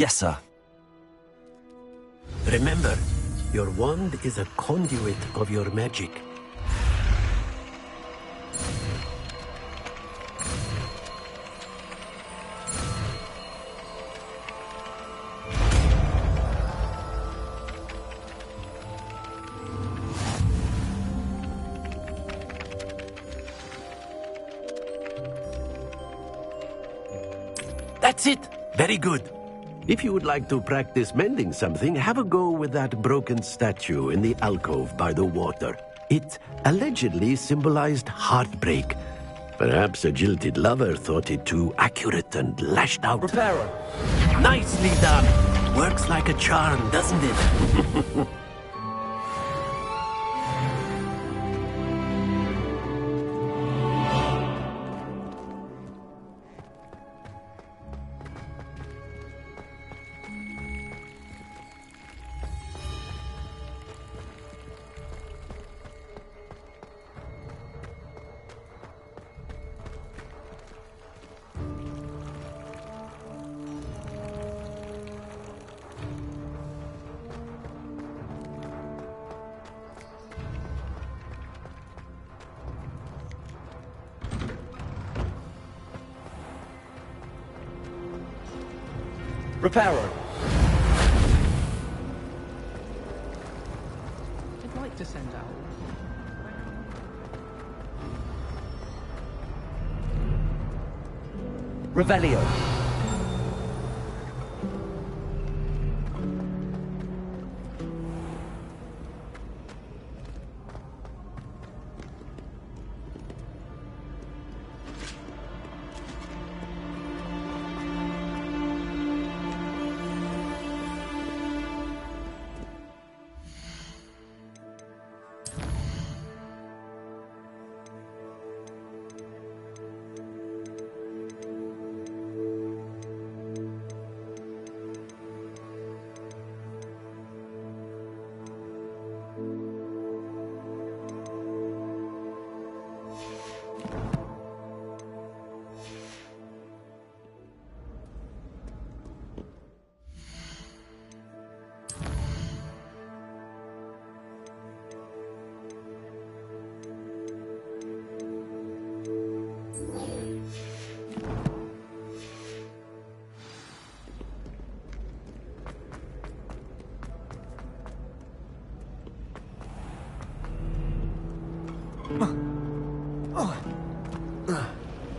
Yes, sir. Remember, your wand is a conduit of your magic. That's it! Very good. If you would like to practice mending something, have a go with that broken statue in the alcove by the water. It allegedly symbolized heartbreak. Perhaps a jilted lover thought it too accurate and lashed out. Repairer. Nicely done! Works like a charm, doesn't it? Repairer. I'd like to send out. Revelio.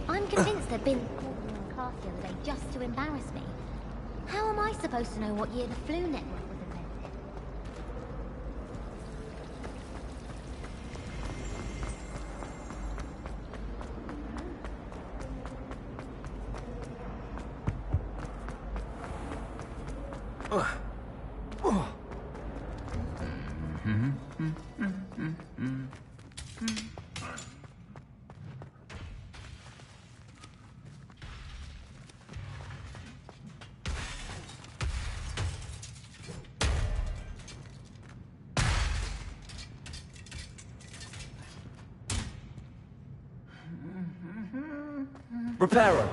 I'm convinced they've been calling me in class the other day just to embarrass me. How am I supposed to know what year the flu network was invented? Repairer.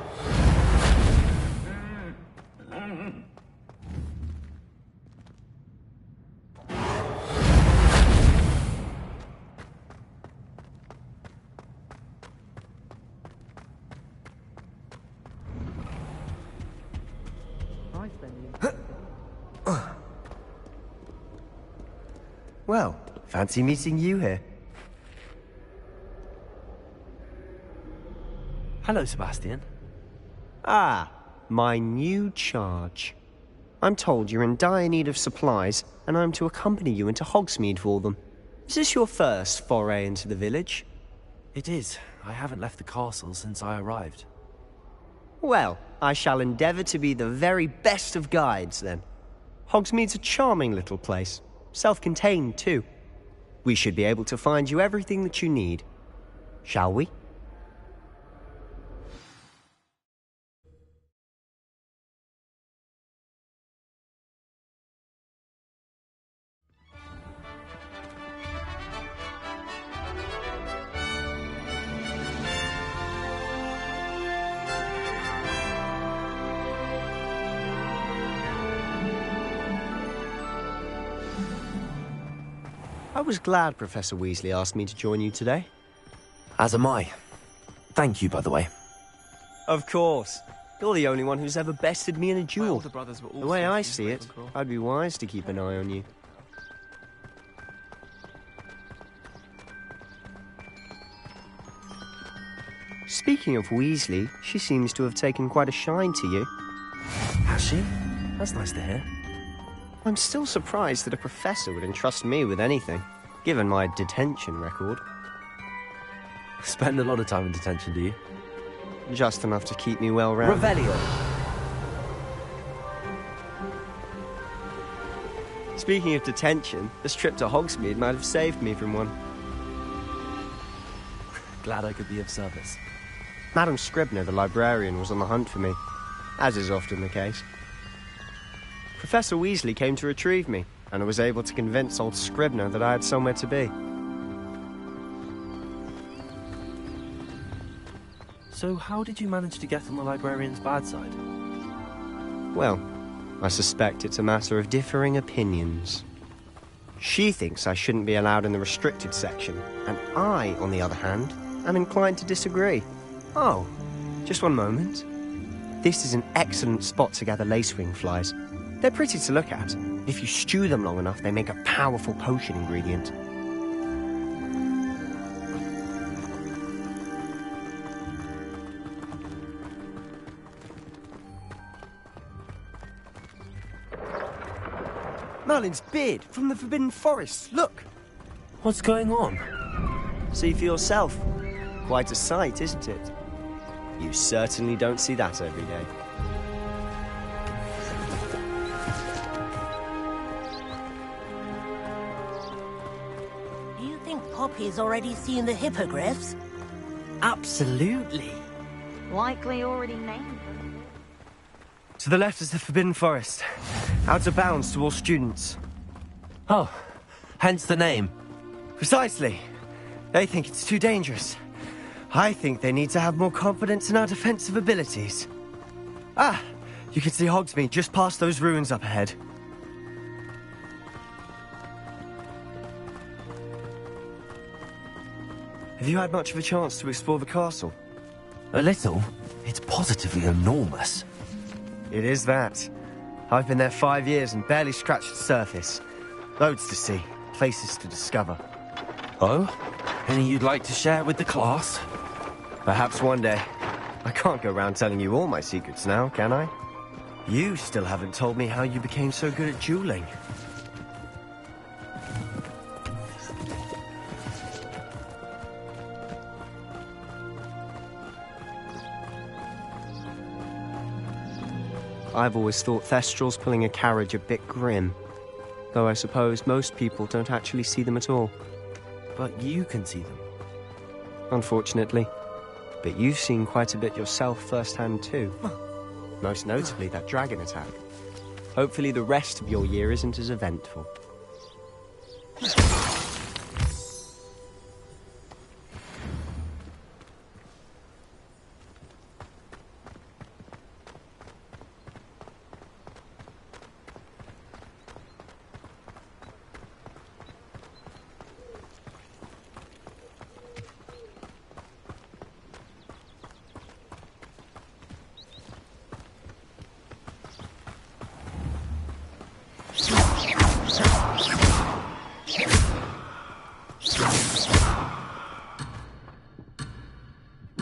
Well, fancy meeting you here. Hello, Sebastian. Ah, my new charge. I'm told you're in dire need of supplies, and I'm to accompany you into Hogsmeade for them. Is this your first foray into the village? It is. I haven't left the castle since I arrived. Well, I shall endeavour to be the very best of guides, then. Hogsmeade's a charming little place. Self-contained, too. We should be able to find you everything that you need. Shall we? I was glad Professor Weasley asked me to join you today. As am I. Thank you, by the way. Of course. You're the only one who's ever bested me in a My duel. older brothers were all The way I sorts of see it, Ravenclaw. I'd be wise to keep an eye on you. Speaking of Weasley, she seems to have taken quite a shine to you. Has she? That's nice to hear. I'm still surprised that a professor would entrust me with anything, given my detention record. Spend a lot of time in detention, do you? Just enough to keep me well rounded. Revelio. Speaking of detention, this trip to Hogsmeade might have saved me from one. Glad I could be of service. Madam Scribner, the librarian, was on the hunt for me, as is often the case. Professor Weasley came to retrieve me, and I was able to convince old Scribner that I had somewhere to be. So how did you manage to get on the librarian's bad side? Well, I suspect it's a matter of differing opinions. She thinks I shouldn't be allowed in the restricted section, and I, on the other hand, am inclined to disagree. Oh, just one moment. This is an excellent spot to gather lacewing flies. They're pretty to look at. If you stew them long enough, they make a powerful potion ingredient. Merlin's beard from the Forbidden Forest. Look! What's going on? See for yourself. Quite a sight, isn't it? You certainly don't see that every day. Do you think Poppy's already seen the hippogriffs? Absolutely. Likely already named them. To the left is the Forbidden Forest. Out of bounds to all students. Oh, hence the name. Precisely. They think it's too dangerous. I think they need to have more confidence in our defensive abilities. Ah, you can see Hogsmeade just past those ruins up ahead. Have you had much of a chance to explore the castle? A little. It's positively enormous. It is that. I've been there 5 years and barely scratched the surface. Loads to see, places to discover. Oh? Any you'd like to share with the class? Perhaps one day. I can't go around telling you all my secrets now, can I? You still haven't told me how you became so good at dueling. I've always thought Thestrals pulling a carriage a bit grim. Though I suppose most people don't actually see them at all. But you can see them. Unfortunately. But you've seen quite a bit yourself firsthand too. Most notably that dragon attack. Hopefully the rest of your year isn't as eventful.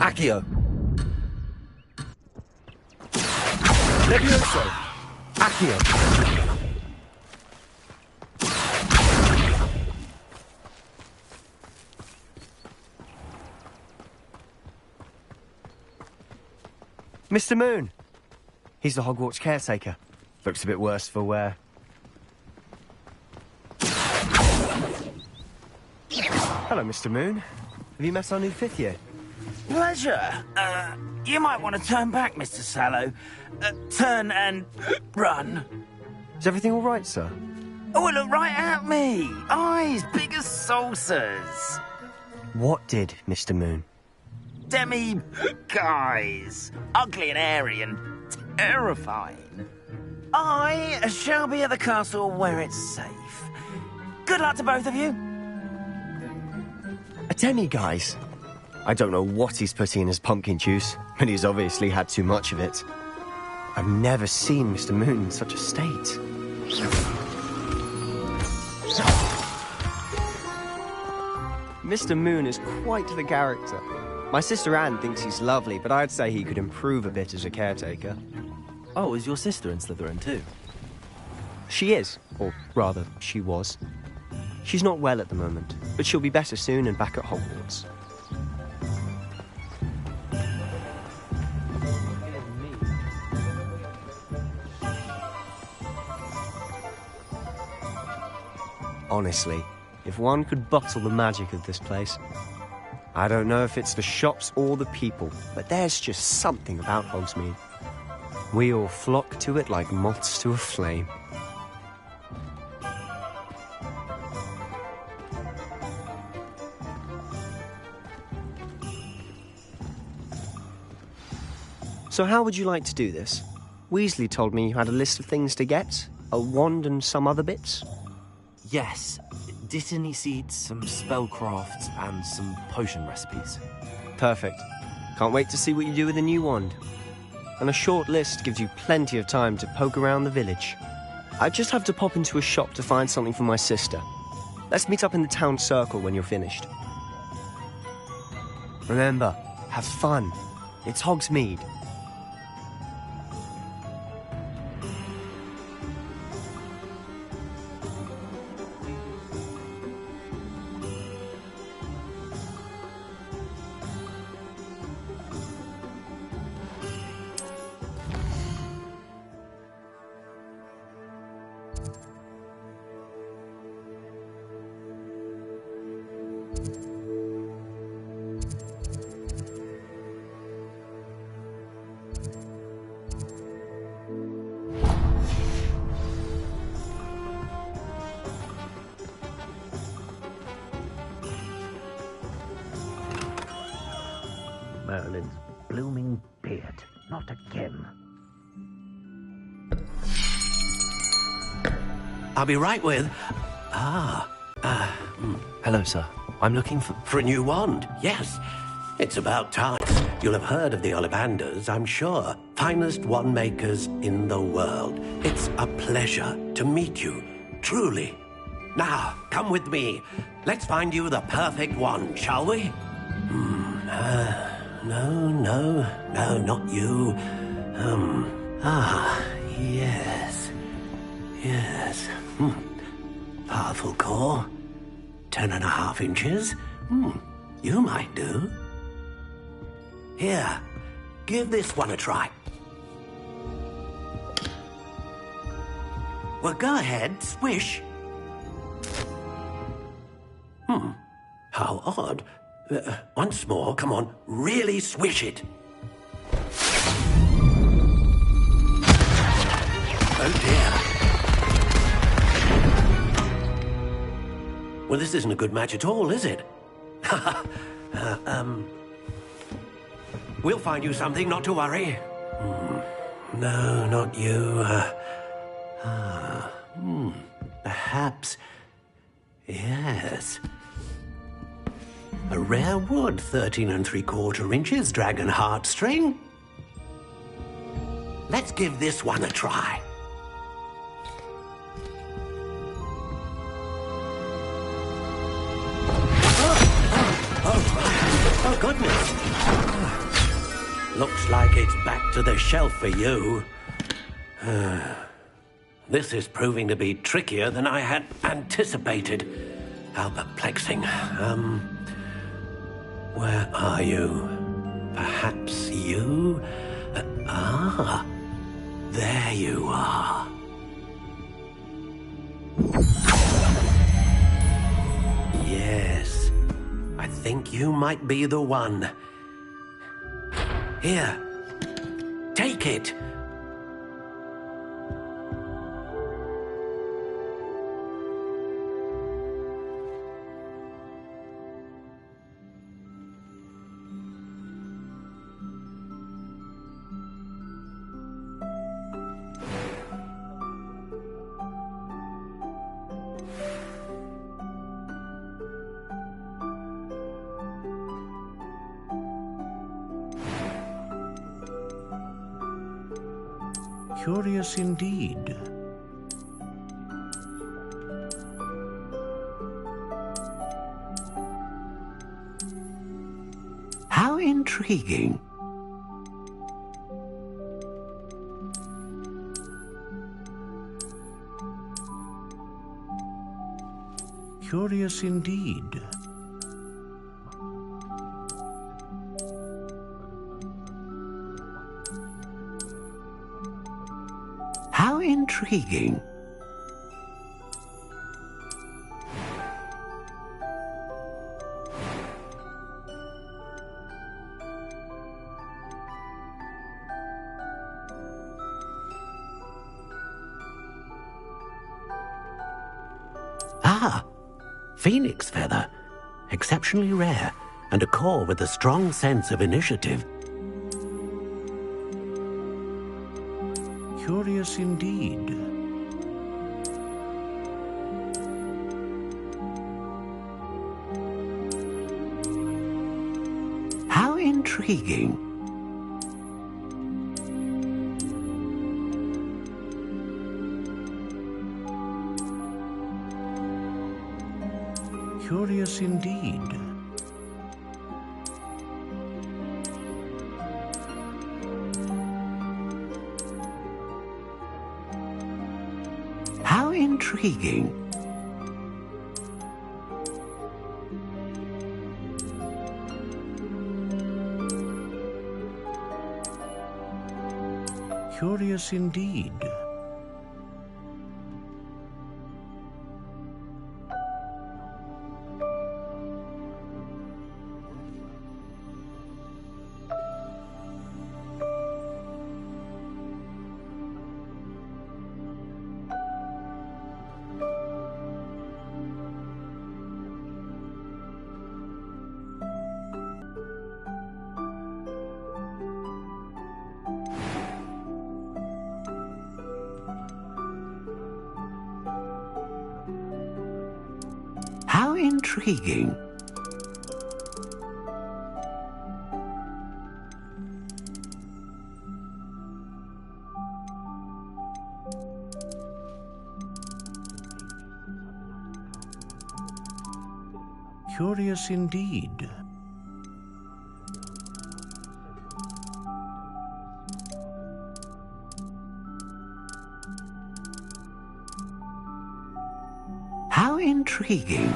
Accio. Levioso. Accio. Mr. Moon! He's the Hogwarts caretaker. Looks a bit worse for wear. Hello, Mr. Moon. Have you met our new fifth year? Pleasure. You might want to turn back, Mr. Sallow. Turn and run. Is everything all right, sir? Oh, look right at me. Eyes big as saucers. What did, Mr. Moon? Guys. Ugly and airy and terrifying. I shall be at the castle where it's safe. Good luck to both of you. demiguise. I don't know what he's putting in his pumpkin juice, but he's obviously had too much of it. I've never seen Mr. Moon in such a state. Mr. Moon is quite the character. My sister Anne thinks he's lovely, but I'd say he could improve a bit as a caretaker. Oh, is your sister in Slytherin too? She is, or rather, she was. She's not well at the moment, but she'll be better soon and back at Hogwarts. Honestly, if one could bottle the magic of this place. I don't know if it's the shops or the people, but there's just something about Hogsmeade. We all flock to it like moths to a flame. So how would you like to do this? Weasley told me you had a list of things to get, a wand and some other bits. Yes. Dittany seeds, some spellcrafts, and some potion recipes. Perfect. Can't wait to see what you do with the new wand. And a short list gives you plenty of time to poke around the village. I just have to pop into a shop to find something for my sister. Let's meet up in the town circle when you're finished. Remember, have fun. It's Hogsmeade. Merlin's blooming beard. Not again. I'll be right with... Hello, sir. I'm looking for... For a new wand, yes. It's about time. You'll have heard of the Ollivanders, I'm sure. Finest wand makers in the world. It's a pleasure to meet you, truly. Now, come with me. Let's find you the perfect wand, shall we? No, not you. Yes. Powerful core. 10.5 inches. You might do. Here, give this one a try. Well, go ahead, swish. How odd. Once more, come on, really swish it. Oh dear. Well, this isn't a good match at all, is it? We'll find you something, not to worry. No, not you. Perhaps... Yes. A rare wood, 13 3/4 inches, dragon heartstring. Let's give this one a try. Oh, goodness. Looks like it's back to the shelf for you. This is proving to be trickier than I had anticipated. How perplexing. Where are you? Perhaps you? There you are. Yes, I think you might be the one. Here, take it. Curious indeed. How intriguing. Curious indeed. How intriguing. Ah, phoenix feather. Exceptionally rare, and a core with a strong sense of initiative. Curious indeed. How intriguing. Curious indeed. How intriguing. Curious indeed. How intriguing. Curious indeed. How intriguing.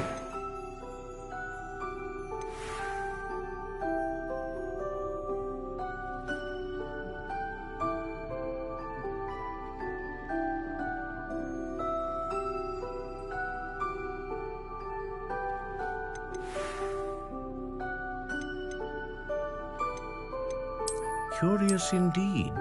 Curious indeed.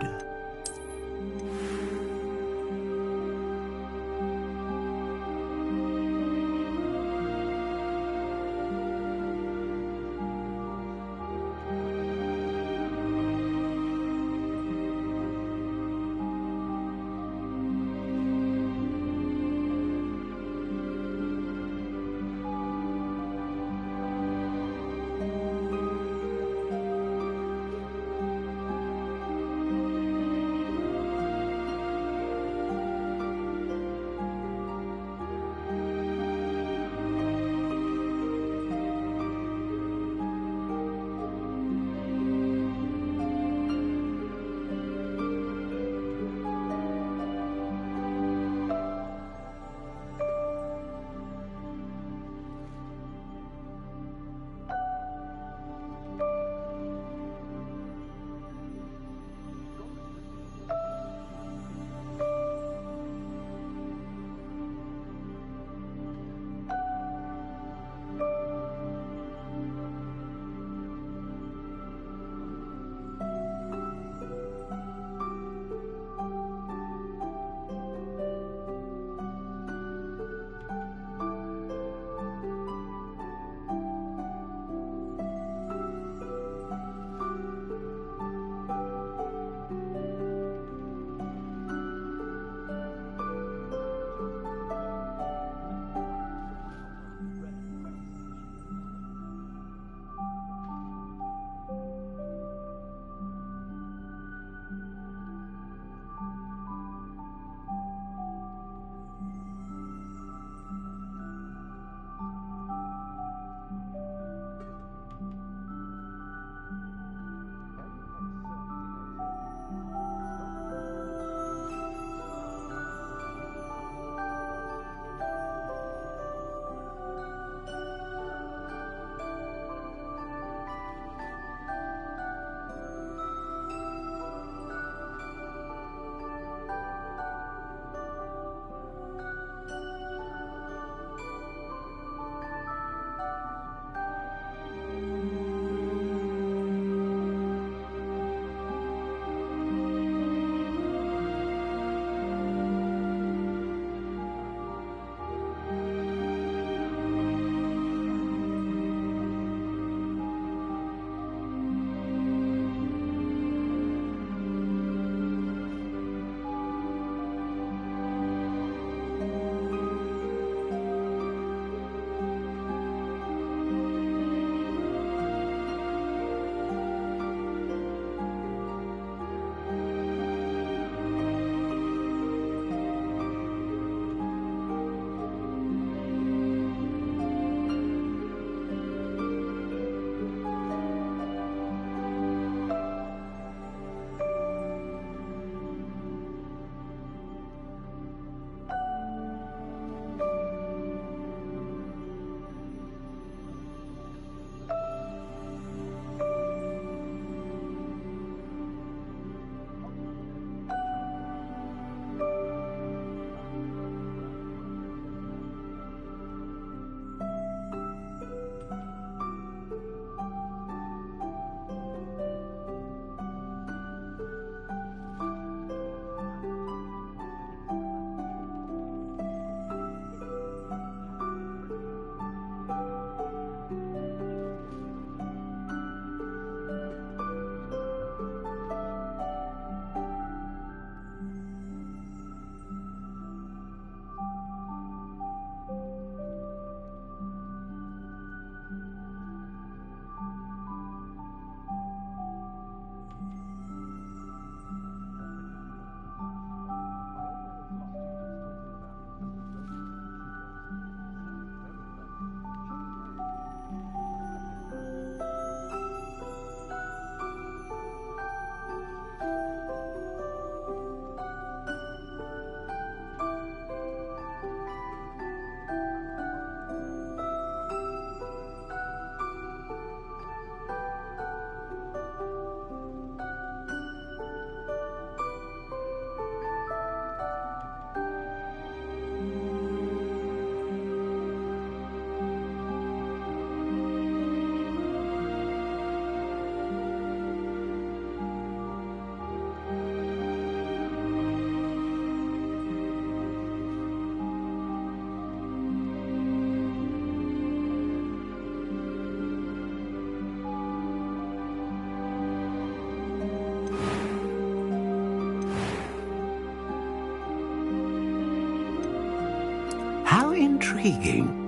Intriguing.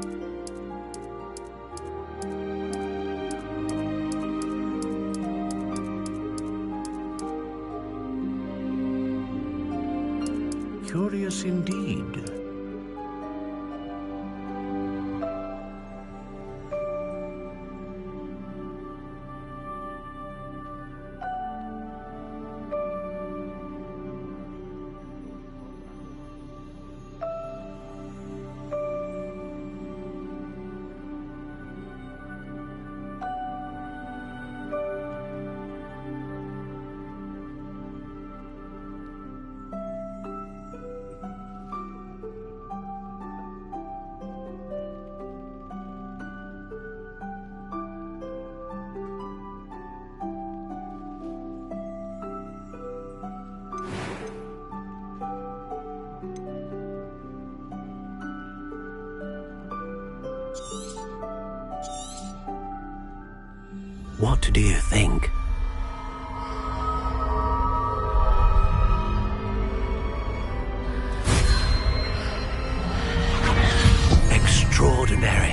Curious indeed. What do you think? Extraordinary.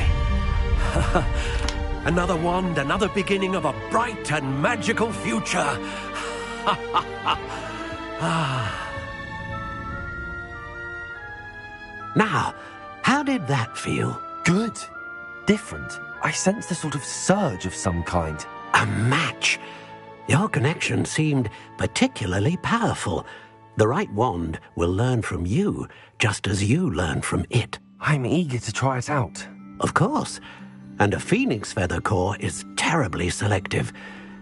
Another wand, another beginning of a bright and magical future. Now, how did that feel? Good. Different. I sensed a sort of surge of some kind. A match. Your connection seemed particularly powerful. The right wand will learn from you, just as you learn from it. I'm eager to try it out. Of course. And a phoenix feather core is terribly selective.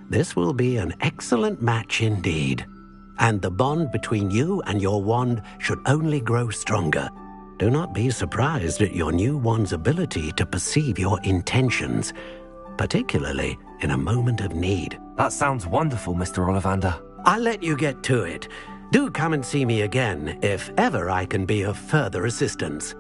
This will be an excellent match indeed. And the bond between you and your wand should only grow stronger. Do not be surprised at your new wand's ability to perceive your intentions, particularly in a moment of need. That sounds wonderful, Mr. Ollivander. I'll let you get to it. Do come and see me again if ever I can be of further assistance.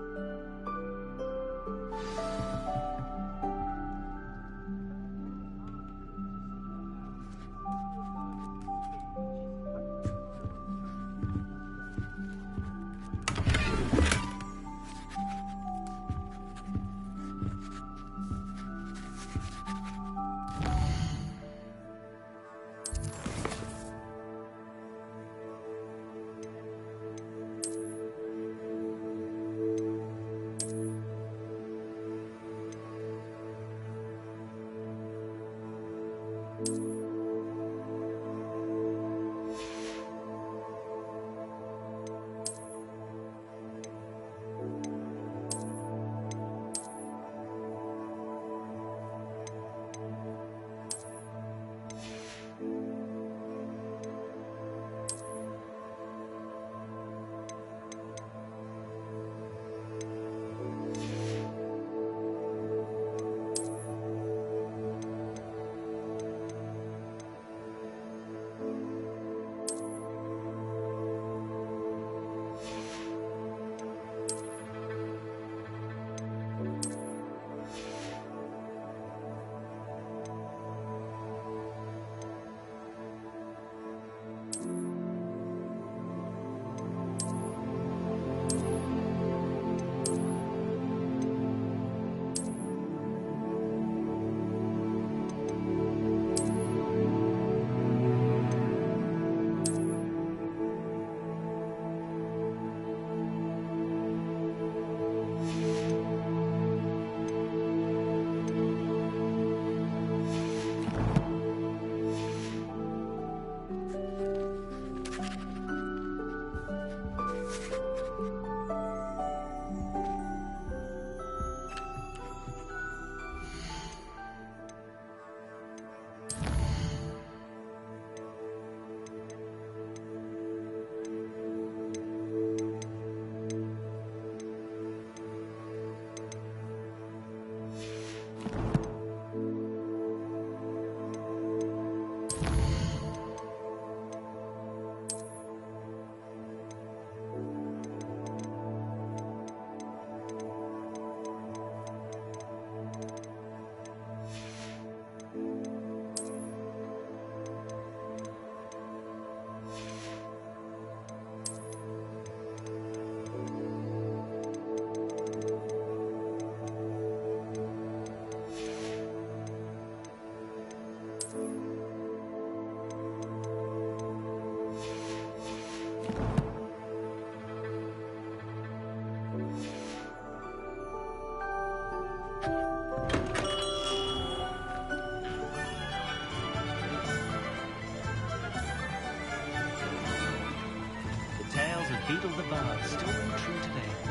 Still ring true today.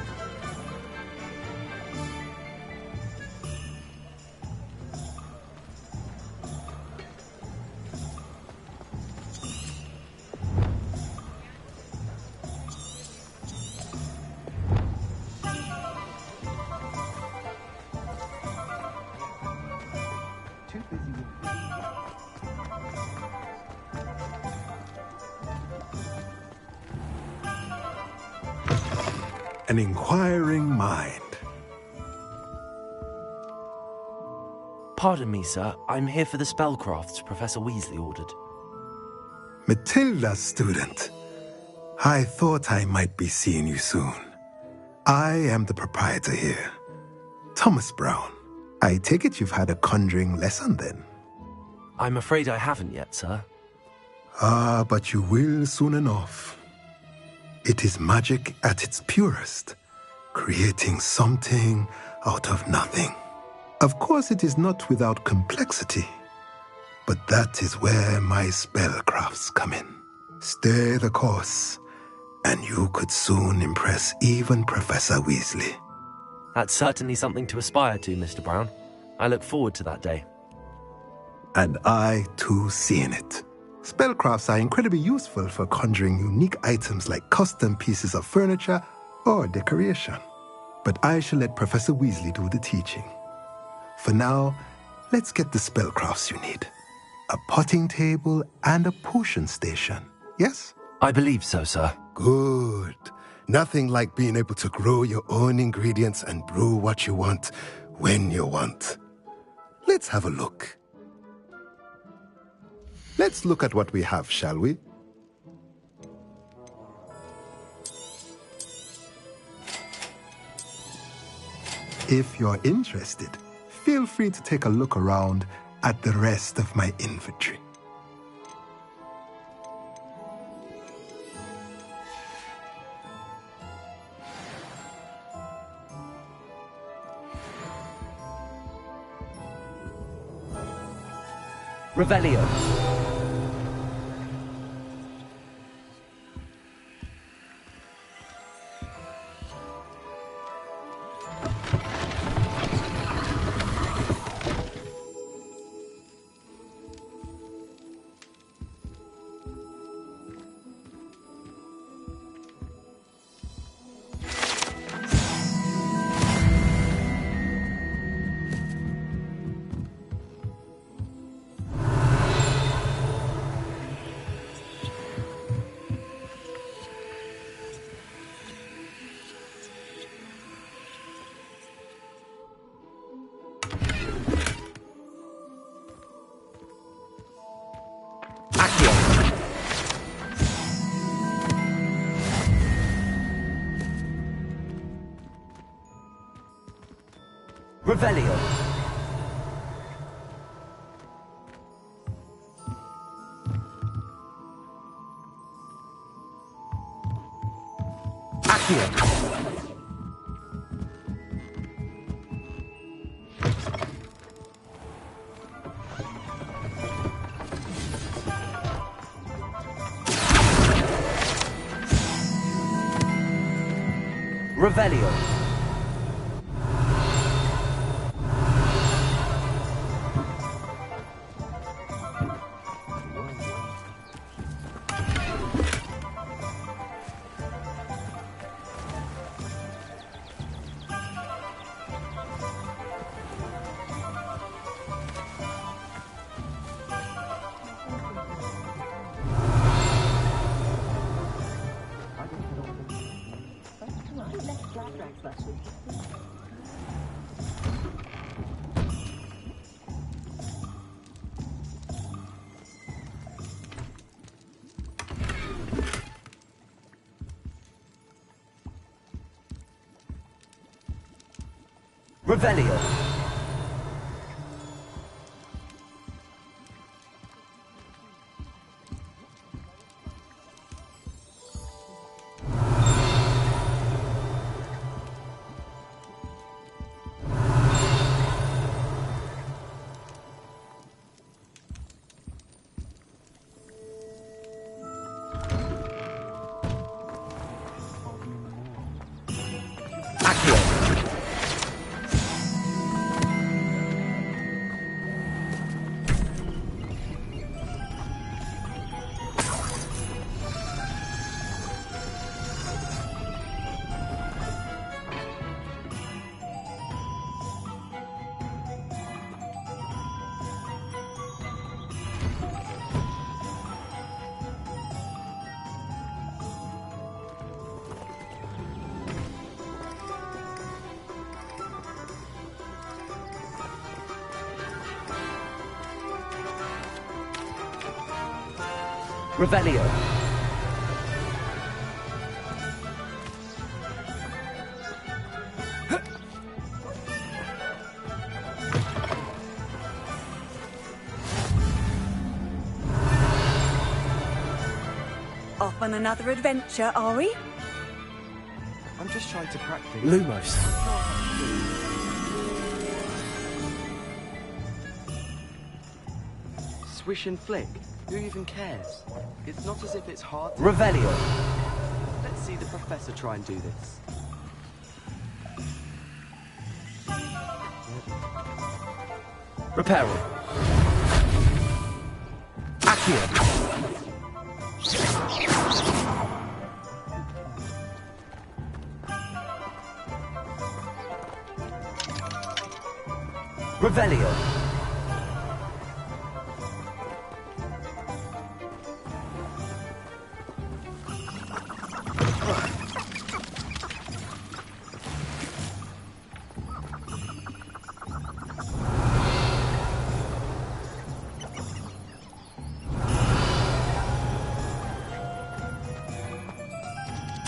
Too busy with An inquiring mind. Pardon me, sir. I'm here for the spellcrafts Professor Weasley ordered. Matilda, student. I thought I might be seeing you soon. I am the proprietor here, Thomas Brown. I take it you've had a conjuring lesson then? I'm afraid I haven't yet, sir. Ah, but you will soon enough. It is magic at its purest, creating something out of nothing. Of course, it is not without complexity, but that is where my spellcrafts come in. Stay the course, and you could soon impress even Professor Weasley. That's certainly something to aspire to, Mr. Brown. I look forward to that day. And I, too, seeing it. Spellcrafts are incredibly useful for conjuring unique items like custom pieces of furniture or decoration. But I shall let Professor Weasley do the teaching. For now, let's get the spellcrafts you need. A potting table and a potion station, yes? I believe so, sir. Good. Nothing like being able to grow your own ingredients and brew what you want when you want. Let's have a look. Let's look at what we have, shall we? If you're interested, feel free to take a look around at the rest of my inventory. Revelio. Revelio. Accio. Revelio. Revelio. Revelio. Off on another adventure, are we? I'm just trying to practice. Lumos. Swish and flick. Who even cares? It's not as if it's hard. Revelio. Let's see the professor try and do this. Reparo. Accio. Revelio.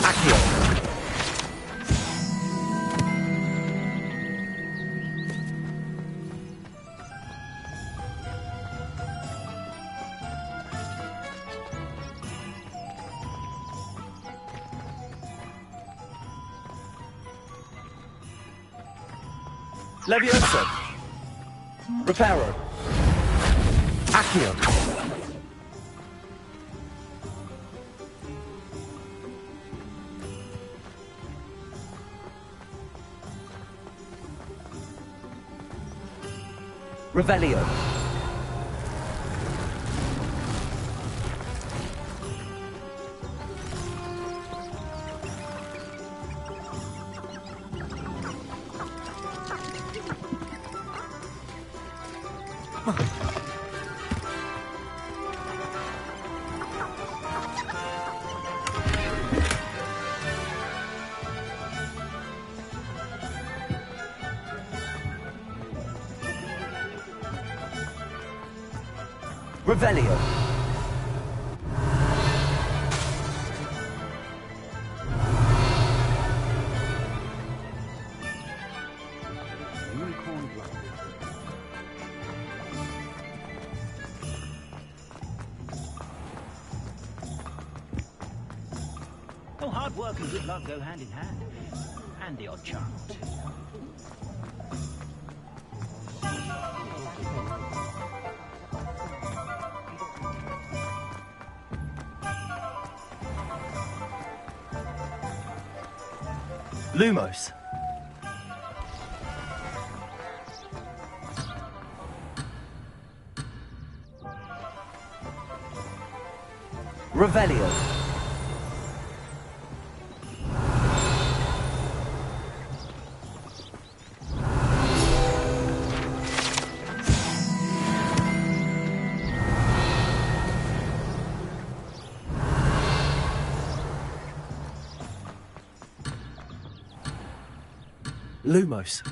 Accio. Leviosa. Reparo. Accio. Revelio. Revelio. Unicorn blood. Oh, hard work and good luck go hand in hand. And the odd charm or two. Lumos. Revelio. Lumos.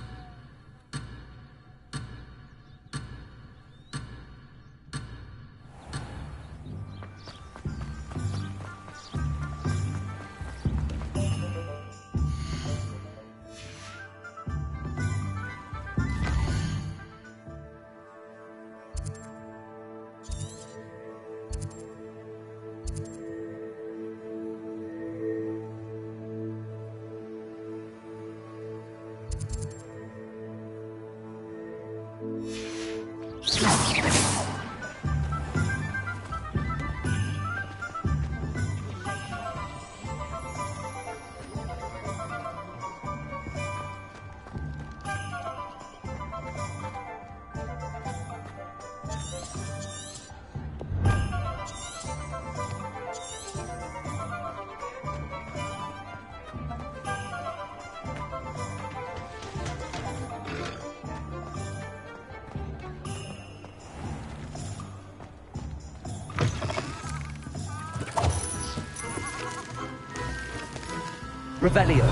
Revelio.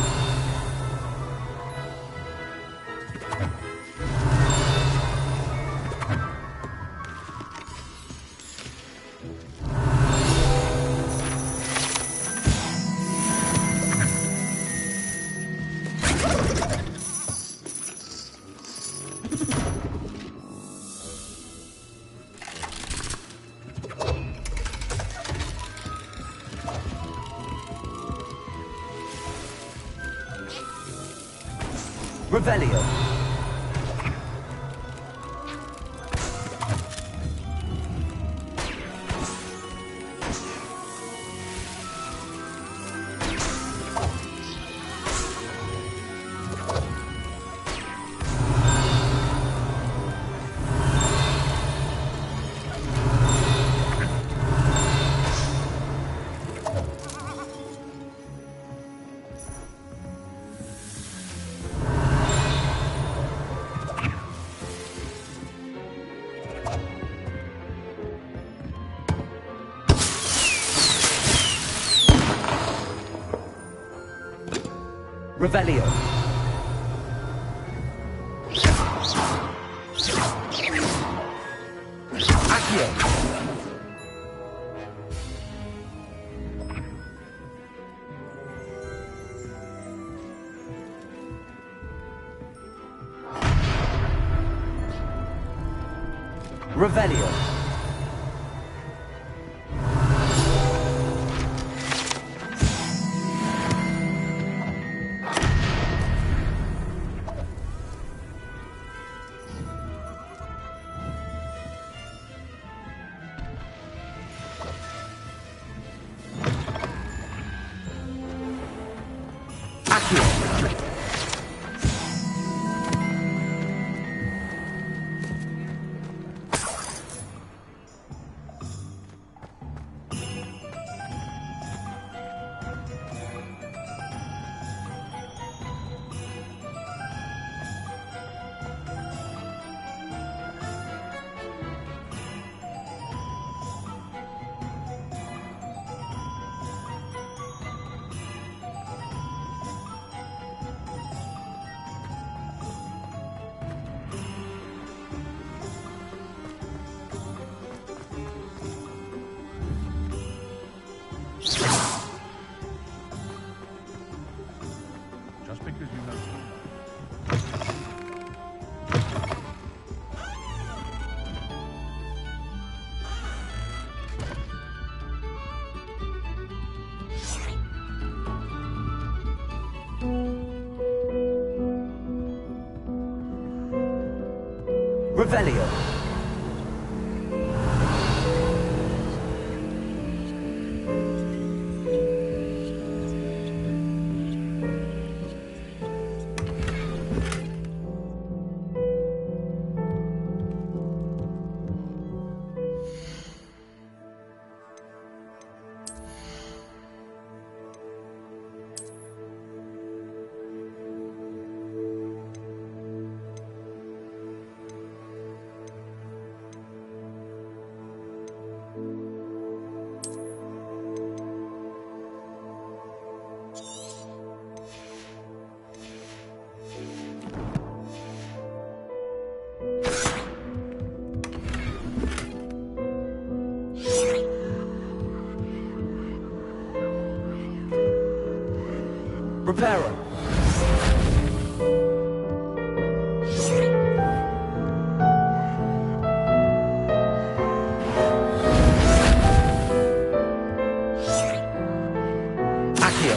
Revelio. Revelio. Accio. Revelio. Just because you know so Revelio. Reparo. Accio.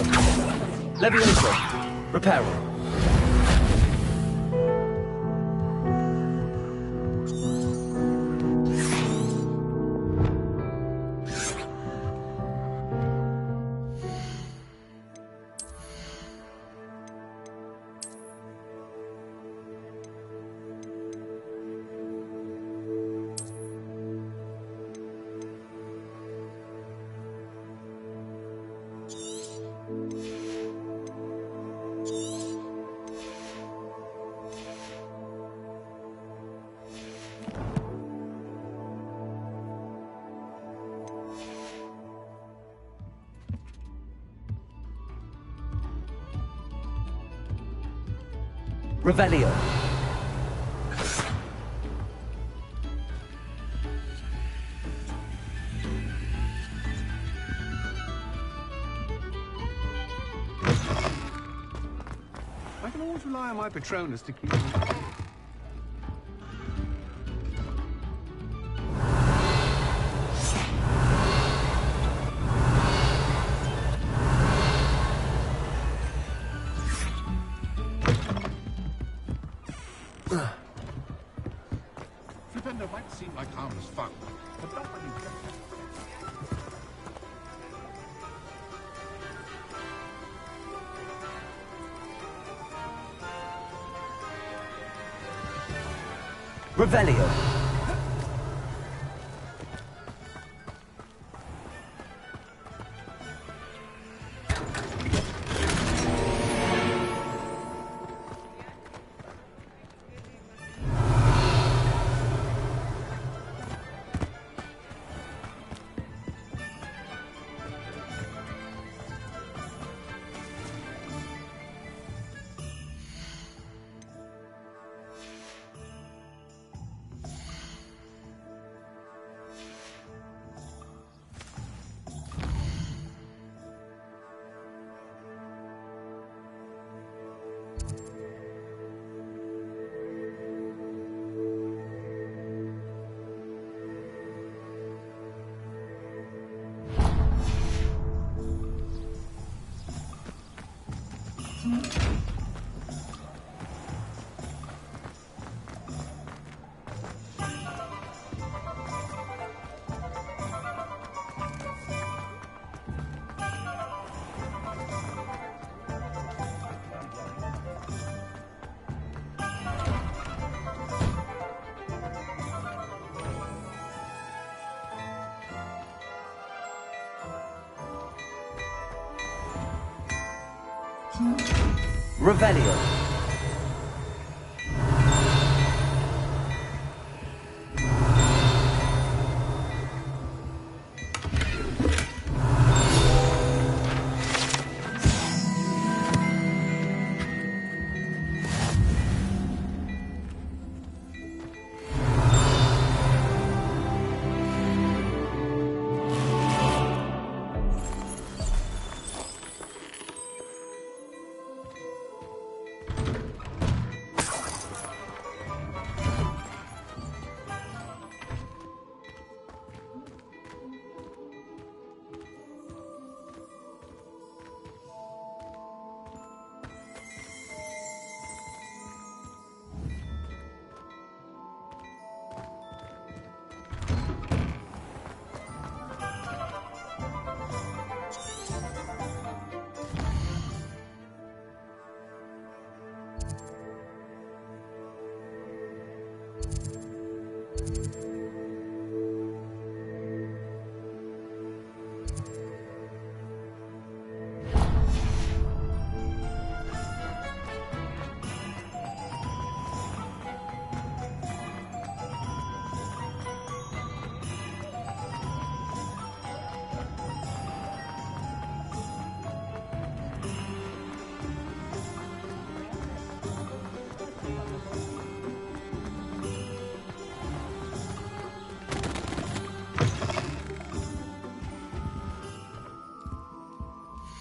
Leviator. Reparo. Revelio. I can always rely on my Patronus to keep... Flipendo might seem like harmless fun, but not when you get Revelio. Revelio.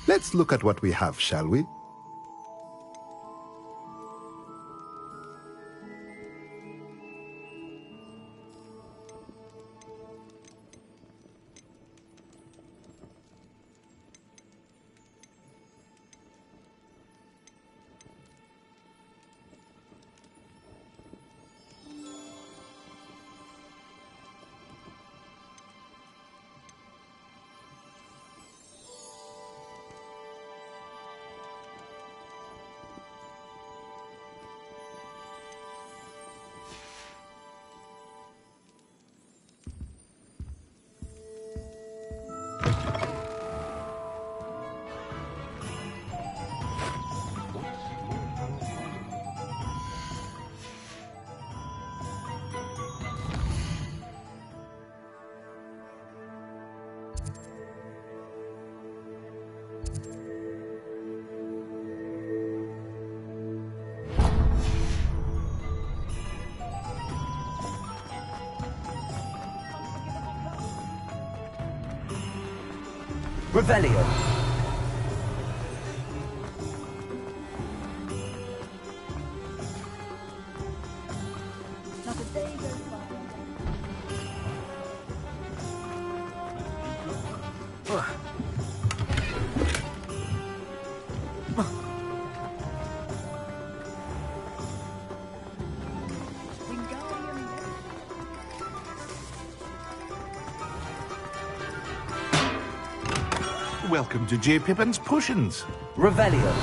Let's look at what we have, shall we? Revelio. Welcome to J. Pippin's Potions. Revelio.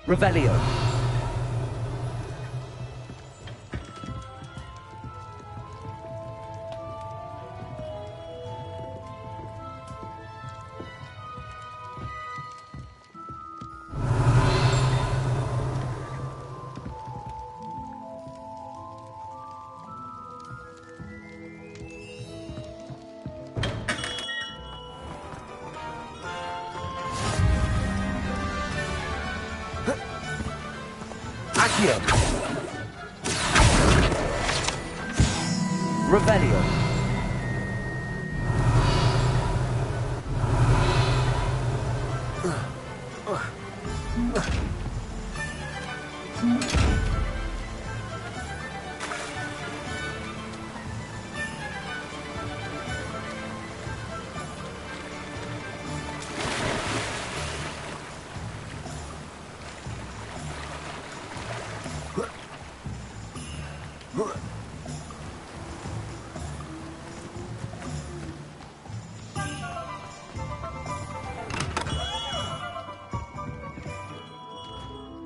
Revelio. Accio. Revelio.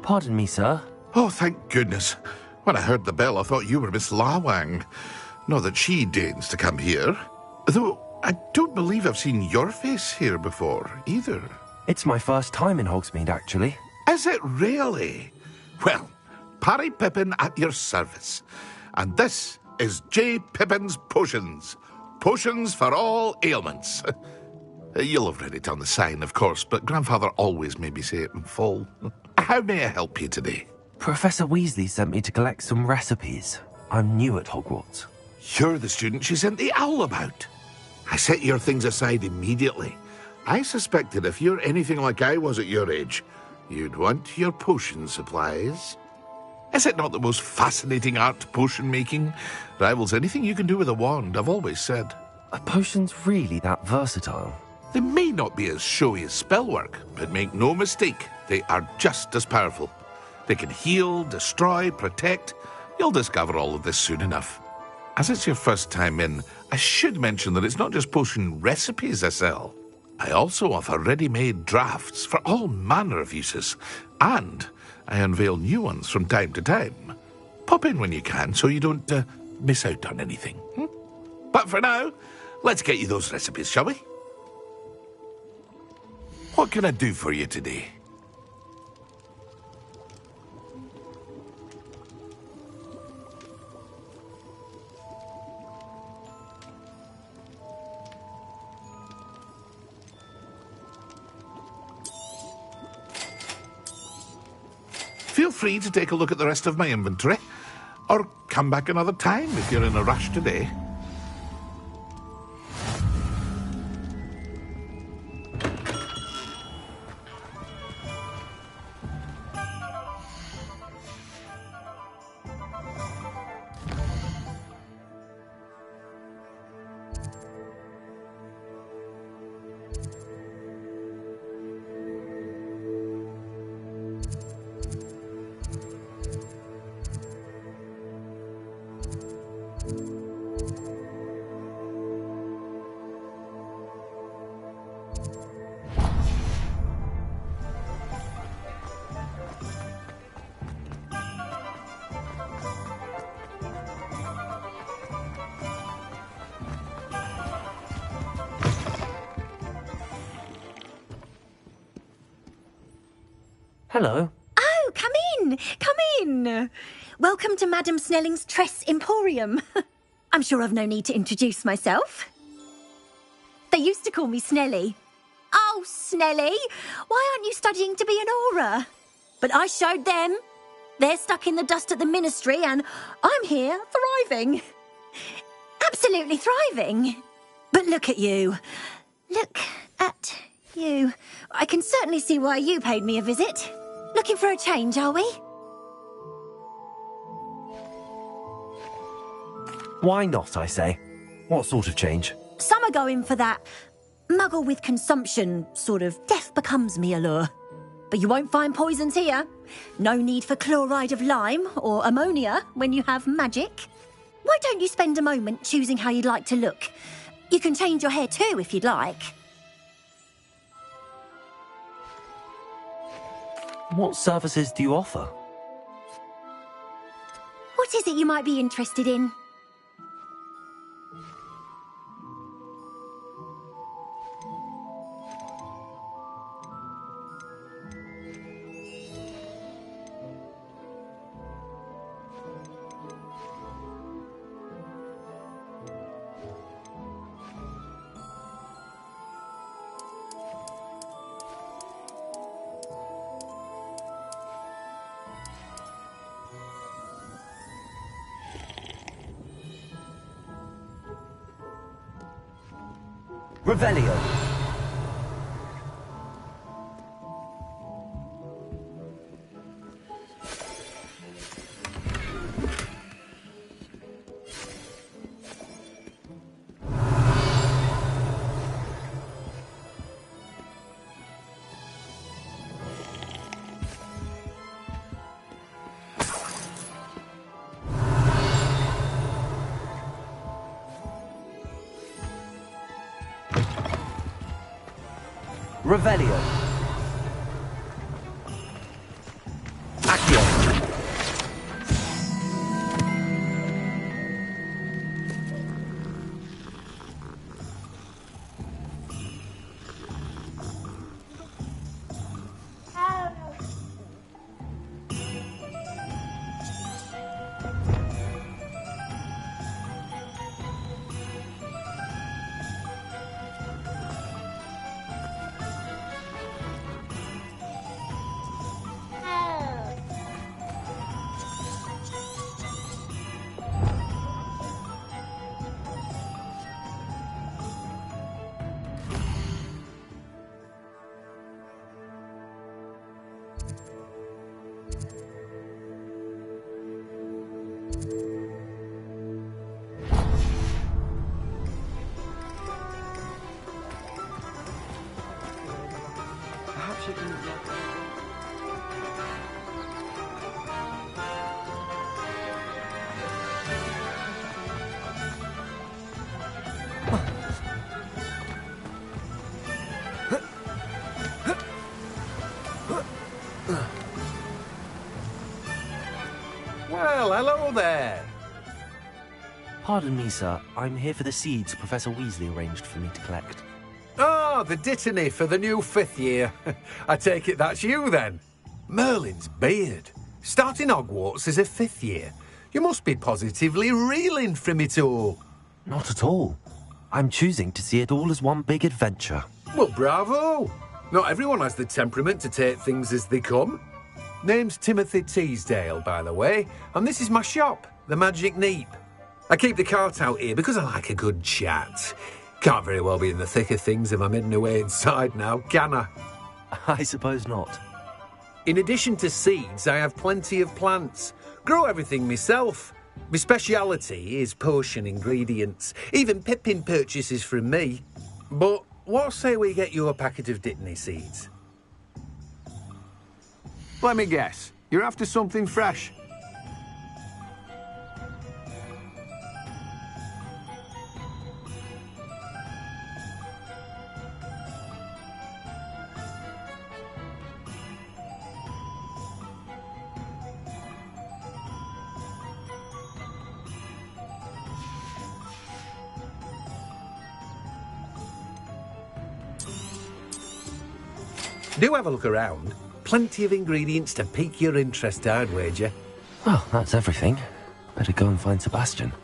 Pardon me, sir. Oh, thank goodness. When I heard the bell, I thought you were Miss Lawang. Not that she deigns to come here. Though I don't believe I've seen your face here before, either. It's my first time in Hogsmeade, actually. Is it really? Well, Parry Pippin at your service. And this is J. Pippin's Potions. Potions for all ailments. You'll have read it on the sign, of course, but Grandfather always made me say it in full. How may I help you today? Professor Weasley sent me to collect some recipes. I'm new at Hogwarts. You're the student she sent the owl about. I set your things aside immediately. I suspected if you're anything like I was at your age, you'd want your potion supplies. Is it not the most fascinating art, potion making? Rivals anything you can do with a wand, I've always said. Are potions really that versatile? They may not be as showy as spellwork, but make no mistake, they are just as powerful. They can heal, destroy, protect. You'll discover all of this soon enough. As it's your first time in, I should mention that it's not just potion recipes I sell. I also offer ready-made drafts for all manner of uses, and I unveil new ones from time to time. Pop in when you can so you don't miss out on anything. But for now, let's get you those recipes, shall we? What can I do for you today? Feel free to take a look at the rest of my inventory, or come back another time if you're in a rush today. Hello. Oh, come in! Come in! Welcome to Madame Snelling's Tress Emporium. I'm sure I've no need to introduce myself. They used to call me Snelly. Oh, Snelly! Why aren't you studying to be an aura? But I showed them. They're stuck in the dust at the ministry, and I'm here, thriving. Absolutely thriving. But look at you. Look at you. I can certainly see why you paid me a visit. Looking for a change, are we? Why not, I say? What sort of change? Some are going for that muggle with consumption, sort of death becomes me allure. But you won't find poisons here. No need for chloride of lime or ammonia when you have magic. Why don't you spend a moment choosing how you'd like to look? You can change your hair too if you'd like. What services do you offer? What is it you might be interested in? Revelio. Revelio. Accio. Perhaps you can... Well, hello there. Pardon me, sir. I'm here for the seeds Professor Weasley arranged for me to collect. Ah, the dittany for the new 5th year. I take it that's you, then. Merlin's beard. Starting Hogwarts as a 5th year. You must be positively reeling from it all. Not at all. I'm choosing to see it all as one big adventure. Well, bravo. Not everyone has the temperament to take things as they come. Name's Timothy Teasdale, by the way, and this is my shop, the Magic Neep. I keep the cart out here because I like a good chat. Can't very well be in the thick of things if I'm hidden away inside now, can I? I suppose not. In addition to seeds, I have plenty of plants. Grow everything myself. My speciality is potion ingredients. Even Pippin purchases from me. But what say we get you a packet of dittany seeds? Let me guess. You're after something fresh. Do have a look around. plenty of ingredients to pique your interest, I'd wager. Well, that's everything. Better go and find Sebastian.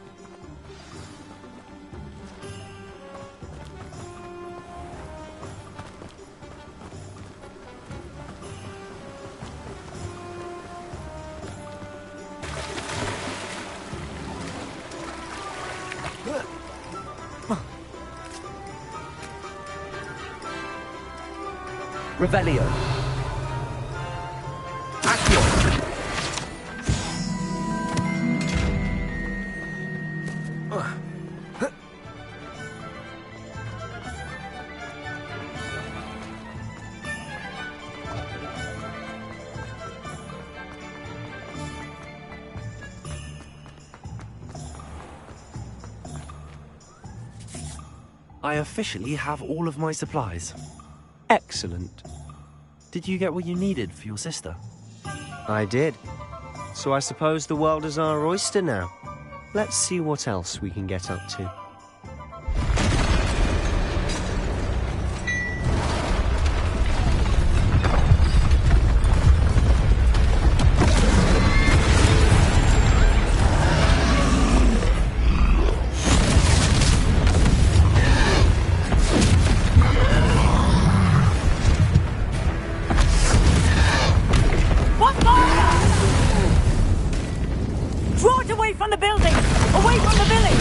Revelio. I officially have all of my supplies. Excellent. Did you get what you needed for your sister? I did. So I suppose the world is our oyster now. Let's see what else we can get up to. Draw it away from the building! Away from the village!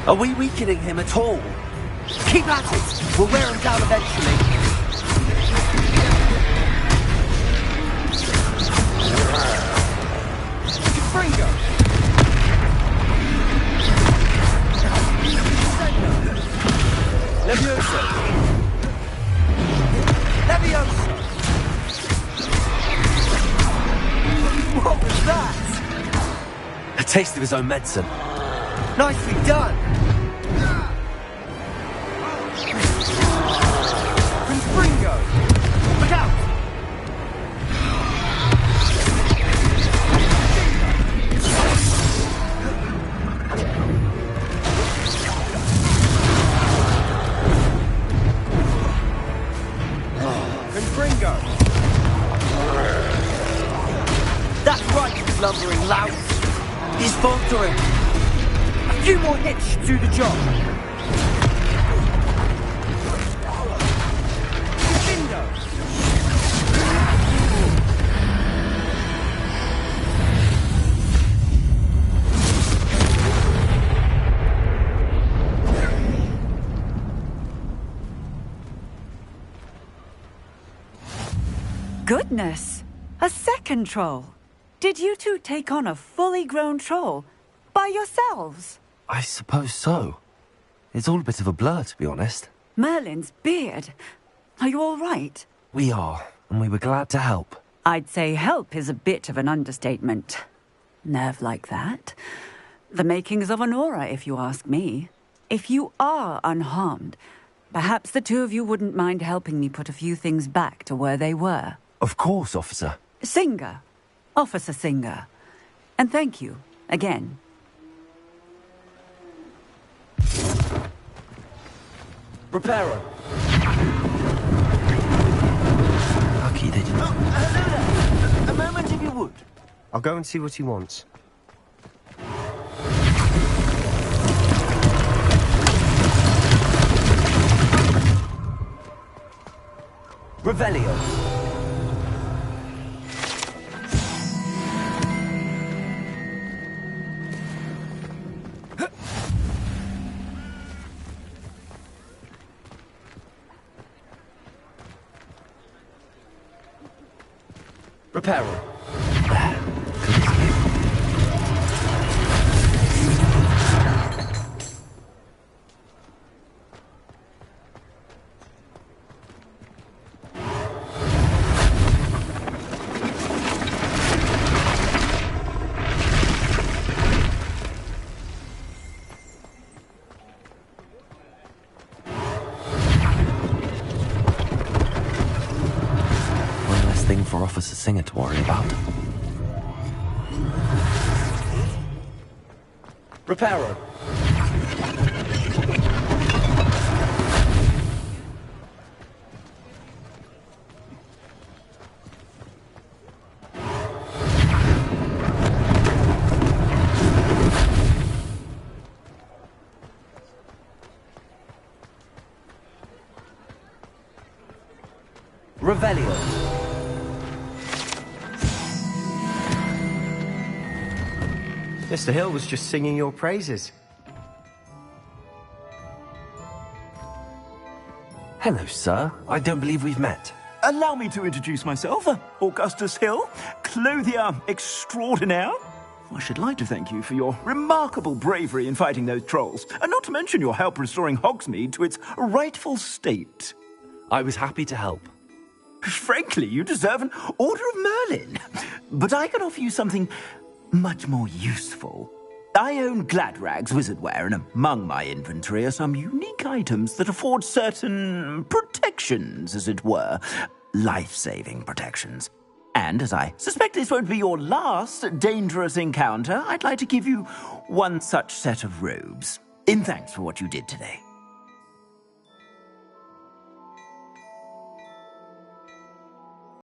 Are we weakening him at all? Keep at it! We'll wear him down eventually. Fringo! Levioso! Levioso! What was that? A taste of his own medicine. Nicely done! Fringo! Look out! Fringo! That's right, you lumbering lout! He's faltering! A few more hits should do the job! Goodness! A second troll! Did you two take on a fully grown troll? By yourselves? I suppose so. It's all a bit of a blur, to be honest. Merlin's beard. Are you all right? We are, and we were glad to help. I'd say help is a bit of an understatement. Nerve like that. The makings of an aura, if you ask me. If you are unharmed, perhaps the two of you wouldn't mind helping me put a few things back to where they were. Of course, officer. Singer. Officer Singer. And thank you, again. Reparo. Lucky they didn't. Oh, hello there. A moment if you would. I'll go and see what he wants. Revelio. Reparo. thing for Officer Singer to worry about. Reparo. Revelio. Mr. Hill was just singing your praises. Hello, sir. I don't believe we've met. Allow me to introduce myself, Augustus Hill, clothier extraordinaire. I should like to thank you for your remarkable bravery in fighting those trolls, and not to mention your help restoring Hogsmeade to its rightful state. I was happy to help. Frankly, you deserve an Order of Merlin. But I can offer you something much more useful. I own Gladrag's wizardware, and among my inventory are some unique items that afford certain protections, as it were. Life-saving protections. And as I suspect this won't be your last dangerous encounter, I'd like to give you one such set of robes, in thanks for what you did today.